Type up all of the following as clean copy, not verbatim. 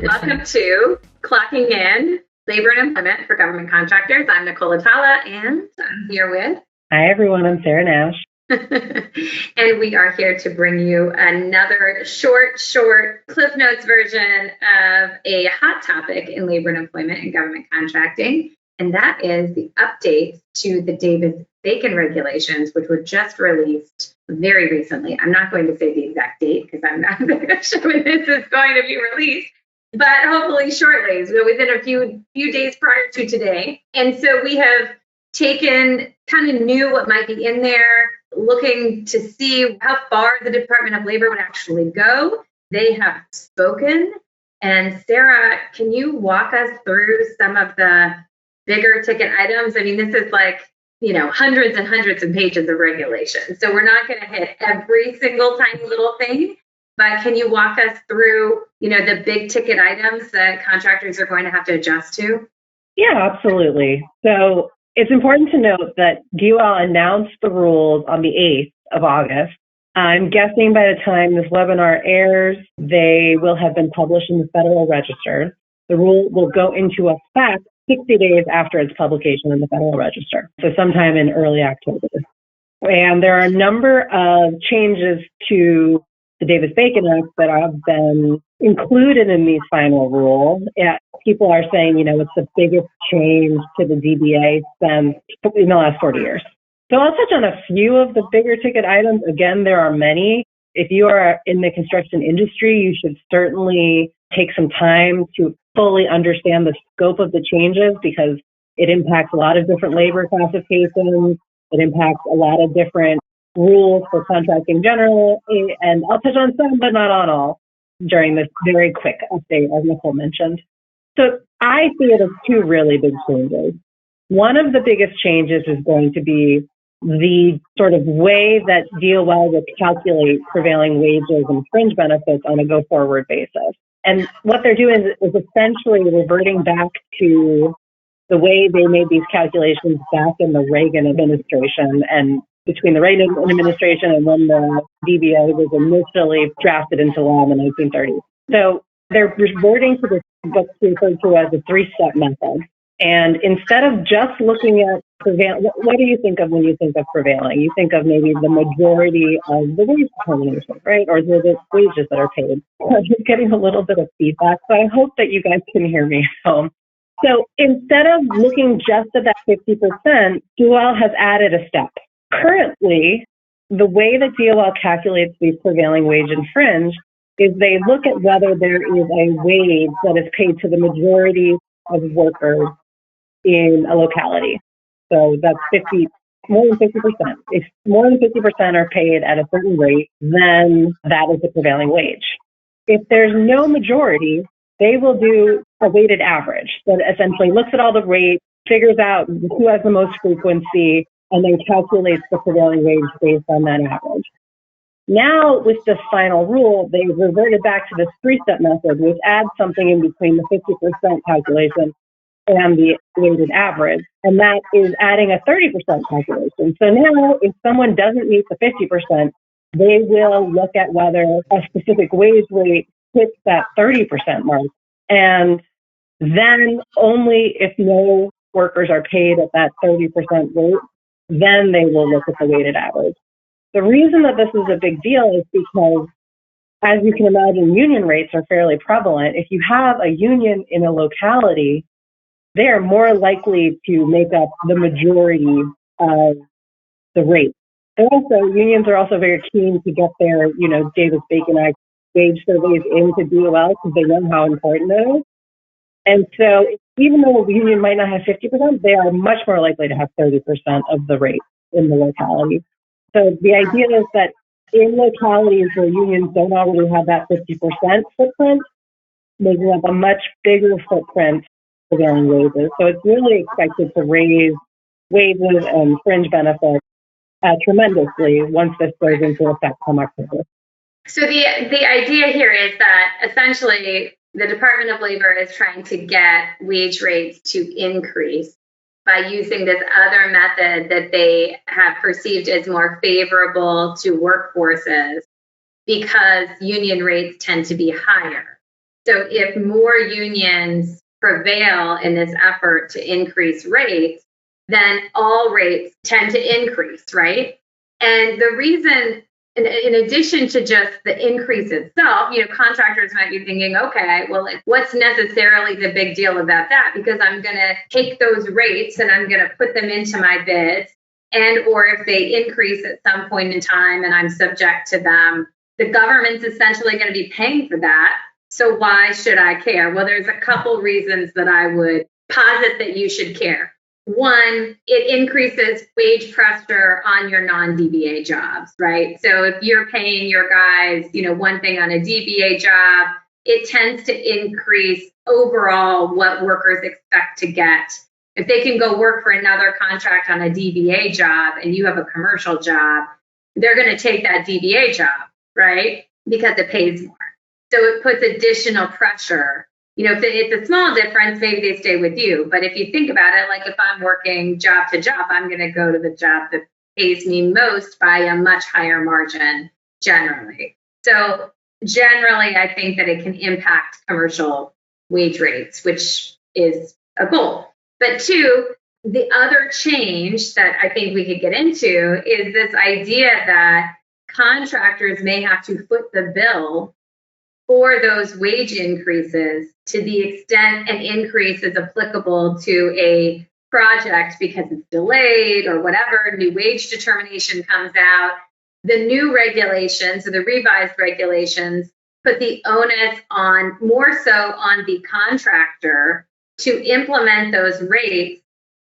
Welcome to Clocking In, Labor and Employment for Government Contractors. I'm Nicole Atala, and I'm here with... Hi, everyone. I'm Sarah Nash. And we are here to bring you another short Cliff Notes version of a hot topic in labor and employment and government contracting. And that is the updates to the Davis-Bacon regulations, which were just released very recently. I'm not going to say the exact date because I'm not sure when this is going to be released, but hopefully shortly, so within a few days prior to today. And so we have taken, kind of knew what might be in there, looking to see how far the Department of Labor would actually go. They have spoken. And Sarah, can you walk us through some of the bigger ticket items? I mean, this is like, hundreds and hundreds of pages of regulation. So we're not going to hit every single tiny little thing, but can you walk us through, the big ticket items that contractors are going to have to adjust to? Yeah, absolutely. So it's important to note that DOL announced the rules on the 8th of August. I'm guessing by the time this webinar airs, they will have been published in the Federal Register. The rule will go into effect 60 days after its publication in the Federal Register, so sometime in early October. And there are a number of changes to the Davis-Bacon Act that have been included in these final rules. People are saying, it's the biggest change to the DBA since in the last 40 years. So I'll touch on a few of the bigger ticket items. Again, there are many. If you are in the construction industry, you should certainly take some time to fully understand the scope of the changes because it impacts a lot of different labor classifications. It impacts a lot of different rules for contracting generally, and I'll touch on some, but not on all, during this very quick update, as Nicole mentioned. So I see it as two really big changes. One of the biggest changes is going to be the sort of way that DOL will calculate prevailing wages and fringe benefits on a go-forward basis. And what they're doing is essentially reverting back to the way they made these calculations back in the Reagan administration and between the Reagan administration and when the DBA was initially drafted into law in the 1930s. So they're reverting to this, what's referred to as a three-step method. And instead of just looking at what do you think of when you think of prevailing? You think of maybe the majority of the wage determination, right? Or the wages that are paid. I'm just getting a little bit of feedback, so I hope that you guys can hear me at home. So instead of looking just at that 50%, DOL has added a step. Currently, the way that DOL calculates these prevailing wage and fringe is they look at whether there is a wage that is paid to the majority of workers in a locality. So that's more than 50%. If more than 50% are paid at a certain rate, then that is the prevailing wage. If there's no majority, they will do a weighted average that essentially looks at all the rates, figures out who has the most frequency, and then calculates the prevailing wage based on that average. Now, with this final rule, they reverted back to this three-step method, which adds something in between the 50% calculation and the weighted average, and that is adding a 30% calculation. So now, if someone doesn't meet the 50%, they will look at whether a specific wage rate hits that 30% mark, and then only if no workers are paid at that 30% rate, then they will look at the weighted average. The reason that this is a big deal is because, as you can imagine, union rates are fairly prevalent. If you have a union in a locality, they are more likely to make up the majority of the rate. Unions are also very keen to get their, Davis-Bacon Act wage surveys into DOL because they know how important it is. And so even though a union might not have 50%, they are much more likely to have 30% of the rate in the locality. So the idea is that in localities where unions don't already have that 50% footprint, making up a much bigger footprint prevailing wages. So it's really expected to raise wages and fringe benefits tremendously once this goes into effect come October. So the idea here is that essentially the Department of Labor is trying to get wage rates to increase by using this other method that they have perceived as more favorable to workforces because union rates tend to be higher. So if more unions prevail in this effort to increase rates, then all rates tend to increase, right? And the reason, in addition to just the increase itself, contractors might be thinking, okay, well, like, what's necessarily the big deal about that? Because I'm going to take those rates and I'm going to put them into my bids. And or if they increase at some point in time and I'm subject to them, the government's essentially going to be paying for that. So why should I care? Well, there's a couple reasons that I would posit that you should care. One, it increases wage pressure on your non-DBA jobs, right? So if you're paying your guys, one thing on a DBA job, it tends to increase overall what workers expect to get. If they can go work for another contract on a DBA job and you have a commercial job, they're going to take that DBA job, right? Because it pays more. So it puts additional pressure. If it's a small difference, maybe they stay with you. But if you think about it, like if I'm working job to job, I'm going to go to the job that pays me most by a much higher margin generally. So generally, I think that it can impact commercial wage rates, which is a goal. But two, the other change that I think we could get into is this idea that contractors may have to foot the bill for those wage increases to the extent an increase is applicable to a project because it's delayed or whatever, new wage determination comes out. The new regulations or the revised regulations put the onus on more so on the contractor to implement those rates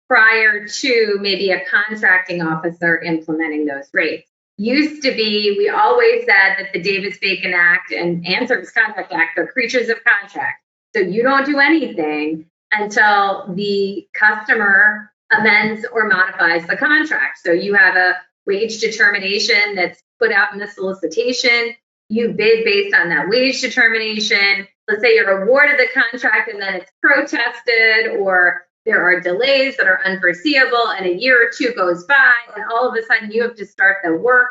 prior to maybe a contracting officer implementing those rates. Used to be, we always said that the Davis-Bacon Act and Service Contract Act are creatures of contract. So you don't do anything until the customer amends or modifies the contract. So you have a wage determination that's put out in the solicitation. You bid based on that wage determination. Let's say you're awarded the contract and then it's protested, or there are delays that are unforeseeable and a year or two goes by and all of a sudden you have to start the work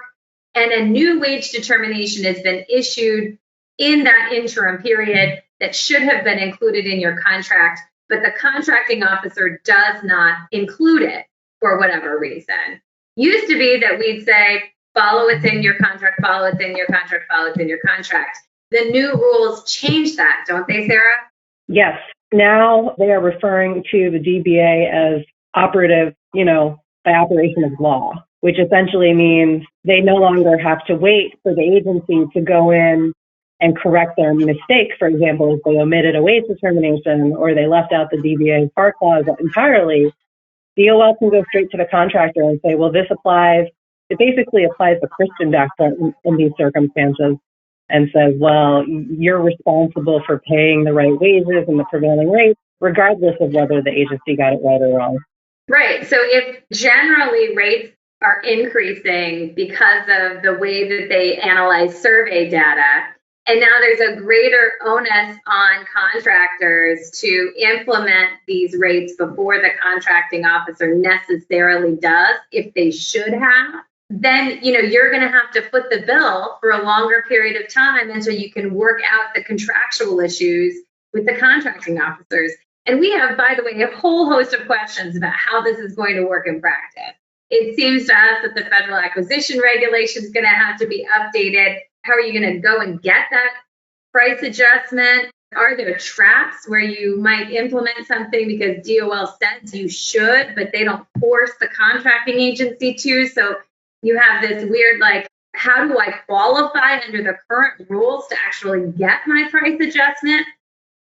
and a new wage determination has been issued in that interim period that should have been included in your contract, but the contracting officer does not include it for whatever reason. Used to be that we'd say, follow what's in your contract, follow what's in your contract, follow what's in your contract. The new rules change that, don't they, Sarah? Yes. Now they are referring to the DBA as operative, by operation of law, which essentially means they no longer have to wait for the agency to go in and correct their mistake. For example, if they omitted a wage determination or they left out the DBA FAR clause entirely, DOL can go straight to the contractor and say, well, this applies. It basically applies the Christian doctrine in these circumstances and says, well, you're responsible for paying the right wages and the prevailing rate, regardless of whether the agency got it right or wrong. Right. So if generally rates are increasing because of the way that they analyze survey data, and now there's a greater onus on contractors to implement these rates before the contracting officer necessarily does, if they should have, then you're going to have to foot the bill for a longer period of time until you can work out the contractual issues with the contracting officers. And we have, by the way, a whole host of questions about how this is going to work in practice. It seems to us that the federal acquisition regulation is going to have to be updated. How are you going to go and get that price adjustment? Are there traps where you might implement something because DOL says you should, but they don't force the contracting agency to? So you have this weird, how do I qualify under the current rules to actually get my price adjustment?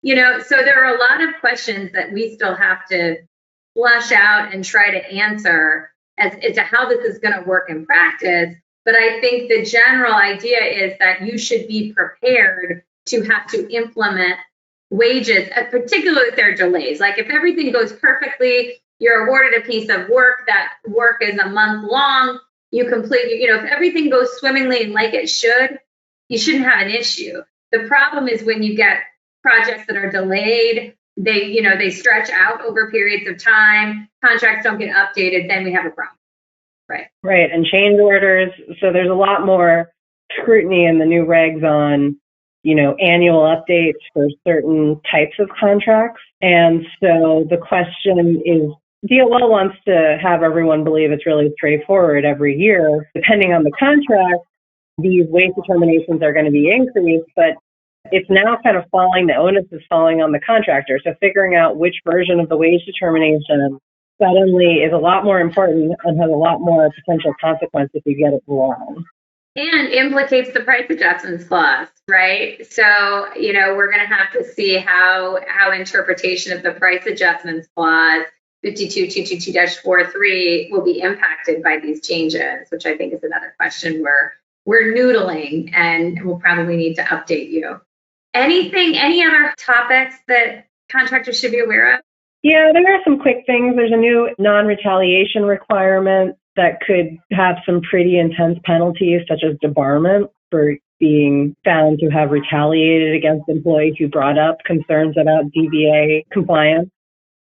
So there are a lot of questions that we still have to flush out and try to answer as to how this is going to work in practice. But I think the general idea is that you should be prepared to have to implement wages, particularly if there are delays. Like if everything goes perfectly, you're awarded a piece of work, that work is a month long, you complete, if everything goes swimmingly and like it should, you shouldn't have an issue. The problem is when you get projects that are delayed, they stretch out over periods of time, contracts don't get updated, then we have a problem. Right. And change orders. So there's a lot more scrutiny in the new regs on, annual updates for certain types of contracts. And so the question is, DOL wants to have everyone believe it's really straightforward every year. Depending on the contract, these wage determinations are going to be increased, but it's now kind of the onus is falling on the contractor. So figuring out which version of the wage determination suddenly is a lot more important and has a lot more potential consequence if you get it wrong. And implicates the price adjustments clause, right? So, we're going to have to see how interpretation of the price adjustments clause 52222-43 will be impacted by these changes, which I think is another question we're noodling, and we'll probably need to update you. Any other topics that contractors should be aware of? Yeah, there are some quick things. There's a new non-retaliation requirement that could have some pretty intense penalties, such as debarment for being found to have retaliated against employees who brought up concerns about DBA compliance.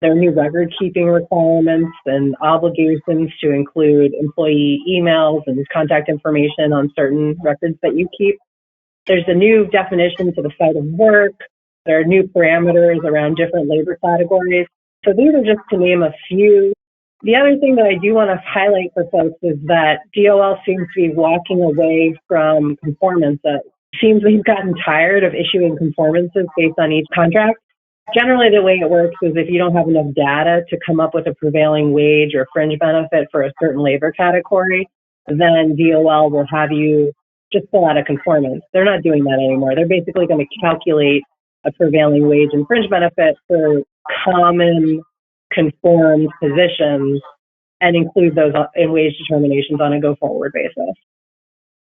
There are new record-keeping requirements and obligations to include employee emails and contact information on certain records that you keep. There's a new definition to the site of work. There are new parameters around different labor categories. So these are just to name a few. The other thing that I do want to highlight for folks is that DOL seems to be walking away from conformance. It seems they've gotten tired of issuing conformances based on each contract. Generally, the way it works is if you don't have enough data to come up with a prevailing wage or fringe benefit for a certain labor category, then DOL will have you just fill out a conformance. They're not doing that anymore. They're basically going to calculate a prevailing wage and fringe benefit for common conformed positions and include those in wage determinations on a go-forward basis.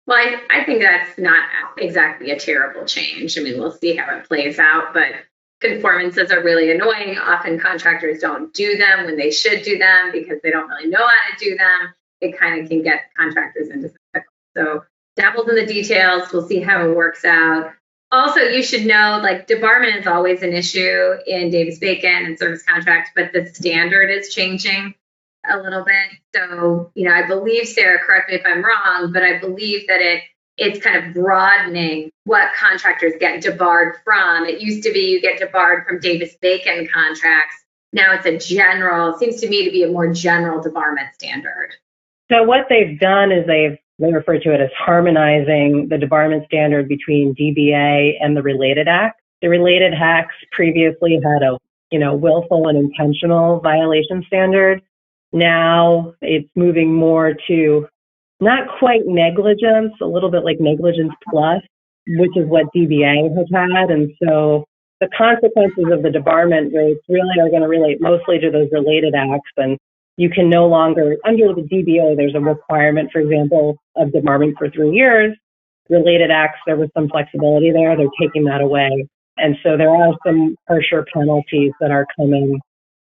Well, I think that's not exactly a terrible change. I mean, we'll see how it plays out, but conformances are really annoying. Often contractors don't do them when they should do them because they don't really know how to do them. It kind of can get contractors into some pickle. So dabbles in the details. We'll see how it works out. Also, you should know, debarment is always an issue in Davis-Bacon and service contracts, but the standard is changing a little bit. So, I believe, Sarah, correct me if I'm wrong, but I believe that it's kind of broadening what contractors get debarred from. It used to be you get debarred from Davis-Bacon contracts. Now it's seems to me to be a more general debarment standard. So what they've done is they refer to it as harmonizing the debarment standard between DBA and the related act. The related acts previously had a, willful and intentional violation standard. Now it's moving more to not quite negligence, a little bit like negligence plus, which is what DBA has had. And so the consequences of the debarment rates really are going to relate mostly to those related acts. And you can no longer, under the DBA, there's a requirement, for example, of debarment for 3 years. Related acts, there was some flexibility there. They're taking that away. And so there are some harsher penalties that are coming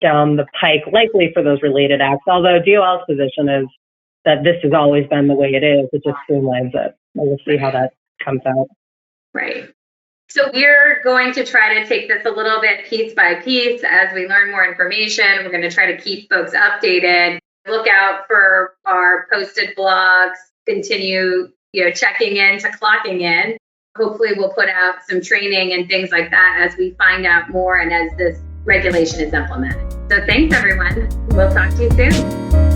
down the pike, likely for those related acts, although DOL's position is that this has always been the way it is. It just streamlines it. And we'll see how that comes out. Right. So we're going to try to take this a little bit piece by piece as we learn more information. We're going to try to keep folks updated. Look out for our posted blogs. Continue, checking in to clocking in. Hopefully we'll put out some training and things like that as we find out more and as this regulation is implemented. So thanks, everyone. We'll talk to you soon.